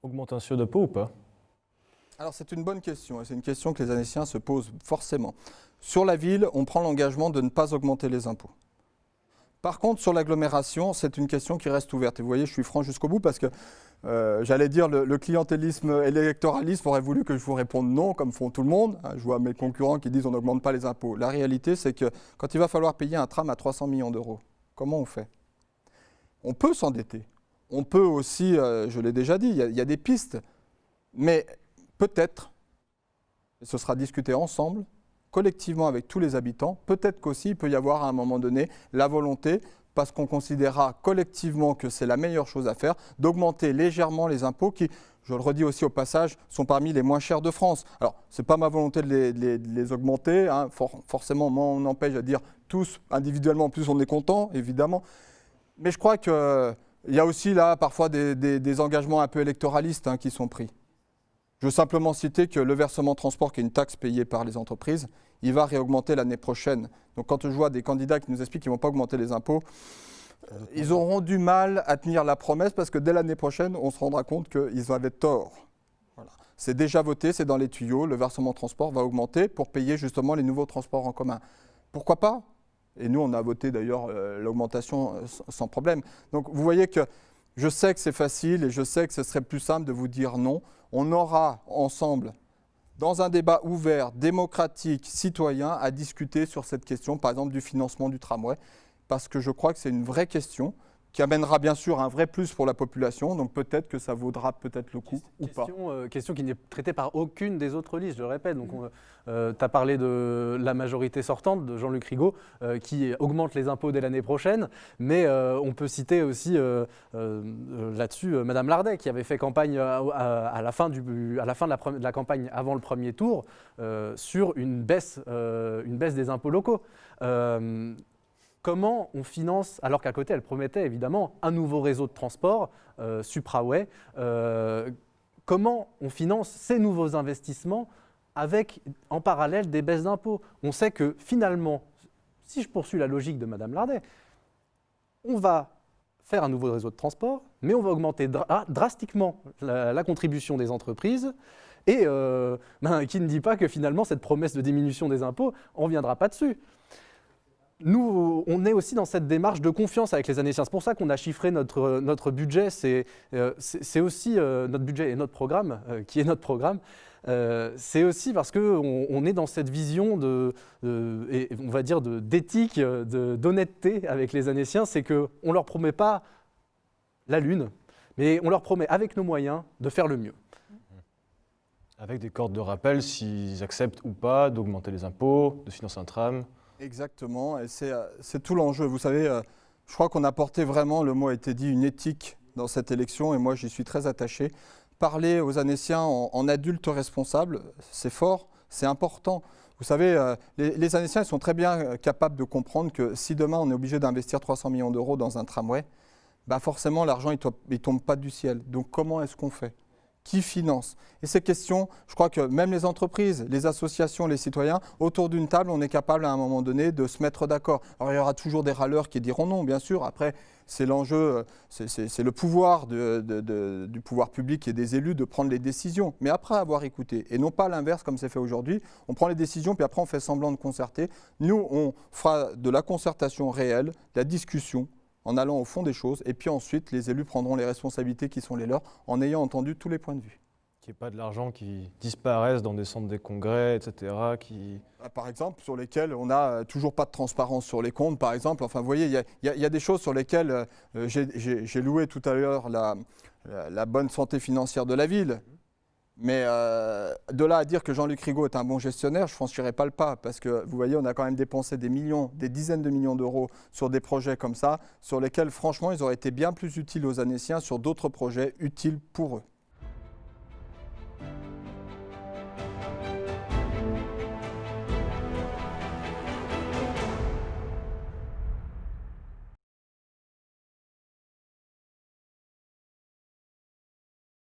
Augmentation d'impôts ou pas? Alors c'est une bonne question, et c'est une question que les Annéciens se posent forcément. Sur la ville, on prend l'engagement de ne pas augmenter les impôts. Par contre, sur l'agglomération, c'est une question qui reste ouverte. Et vous voyez, je suis franc jusqu'au bout parce que j'allais dire le clientélisme et l'électoralisme auraient voulu que je vous réponde non, comme font tout le monde. Je vois mes concurrents qui disent on n'augmente pas les impôts. La réalité, c'est que quand il va falloir payer un tram à 300 millions d'euros, comment on fait? On peut s'endetter. On peut aussi, je l'ai déjà dit, il y a des pistes. Mais peut-être, et ce sera discuté ensemble, collectivement avec tous les habitants, peut-être qu'aussi il peut y avoir à un moment donné la volonté, parce qu'on considérera collectivement que c'est la meilleure chose à faire, d'augmenter légèrement les impôts qui, je le redis aussi au passage, sont parmi les moins chers de France. Alors, ce n'est pas ma volonté de les augmenter, hein. Forcément, moi, on empêche à dire tous, individuellement, en plus on est content, évidemment. Mais je crois qu'il y a aussi là parfois des engagements un peu électoralistes qui sont pris. Je veux simplement citer que le versement transport, qui est une taxe payée par les entreprises, il va réaugmenter l'année prochaine. Donc quand je vois des candidats qui nous expliquent qu'ils ne vont pas augmenter les impôts, ils auront du mal à tenir la promesse parce que dès l'année prochaine, on se rendra compte qu'ils avaient tort. Voilà. C'est déjà voté, c'est dans les tuyaux, le versement transport va augmenter pour payer justement les nouveaux transports en commun. Pourquoi pas? Et nous, on a voté d'ailleurs l'augmentation sans problème. Donc vous voyez que je sais que c'est facile et je sais que ce serait plus simple de vous dire non. On aura ensemble, dans un débat ouvert, démocratique, citoyen, à discuter sur cette question, par exemple du financement du tramway, parce que je crois que c'est une vraie question qui amènera bien sûr un vrai plus pour la population, donc peut-être que ça vaudra peut-être le coup ou pas. Question qui n'est traitée par aucune des autres listes, je le répète. Donc, tu as parlé de la majorité sortante, de Jean-Luc Rigaud, qui augmente les impôts dès l'année prochaine, mais on peut citer aussi là-dessus Madame Lardet, qui avait fait campagne à la fin de la campagne, avant le premier tour, sur une baisse des impôts locaux. Comment on finance, alors qu'à côté, elle promettait évidemment un nouveau réseau de transport, Supraway, comment on finance ces nouveaux investissements avec, en parallèle, des baisses d'impôts? On sait que finalement, si je poursuis la logique de Madame Lardet, on va faire un nouveau réseau de transport, mais on va augmenter drastiquement la contribution des entreprises. Et qui ne dit pas que finalement, cette promesse de diminution des impôts, on ne reviendra pas dessus. Nous, on est aussi dans cette démarche de confiance avec les Annéciens. C'est pour ça qu'on a chiffré notre budget. C'est aussi notre budget et notre programme, qui est notre programme. C'est aussi parce qu'on est dans cette vision et on va dire d'éthique, d'honnêteté avec les Annéciens. C'est qu'on ne leur promet pas la lune, mais on leur promet avec nos moyens de faire le mieux. Avec des cordes de rappel s'ils acceptent ou pas d'augmenter les impôts, de financer un tram. Exactement, et c'est tout l'enjeu. Vous savez, je crois qu'on a porté vraiment, le mot a été dit, une éthique dans cette élection, et moi j'y suis très attaché. Parler aux Annéciens en adultes responsables, c'est fort, c'est important. Vous savez, les Annéciens sont très bien capables de comprendre que si demain on est obligé d'investir 300 millions d'euros dans un tramway, bah forcément l'argent il ne tombe pas du ciel. Donc comment est-ce qu'on fait ? Qui finance? Et ces questions, je crois que même les entreprises, les associations, les citoyens, autour d'une table, on est capable à un moment donné de se mettre d'accord. Alors il y aura toujours des râleurs qui diront non, bien sûr. Après, c'est l'enjeu, c'est le pouvoir du pouvoir public et des élus de prendre les décisions. Mais après avoir écouté, et non pas l'inverse comme c'est fait aujourd'hui, on prend les décisions puis après on fait semblant de concerter. Nous, on fera de la concertation réelle, de la discussion, en allant au fond des choses, et puis ensuite, les élus prendront les responsabilités qui sont les leurs, en ayant entendu tous les points de vue. Qu'il n'y ait pas de l'argent qui disparaisse dans des centres des congrès, etc. Par exemple, sur lesquels on n'a toujours pas de transparence sur les comptes, par exemple. Enfin, vous voyez, il y a des choses sur lesquelles j'ai loué tout à l'heure la bonne santé financière de la ville. Mais de là à dire que Jean-Luc Rigaud est un bon gestionnaire, je ne franchirai pas le pas. Parce que vous voyez, on a quand même dépensé des millions, des dizaines de millions d'euros sur des projets comme ça, sur lesquels, franchement, ils auraient été bien plus utiles aux Annéciens sur d'autres projets utiles pour eux.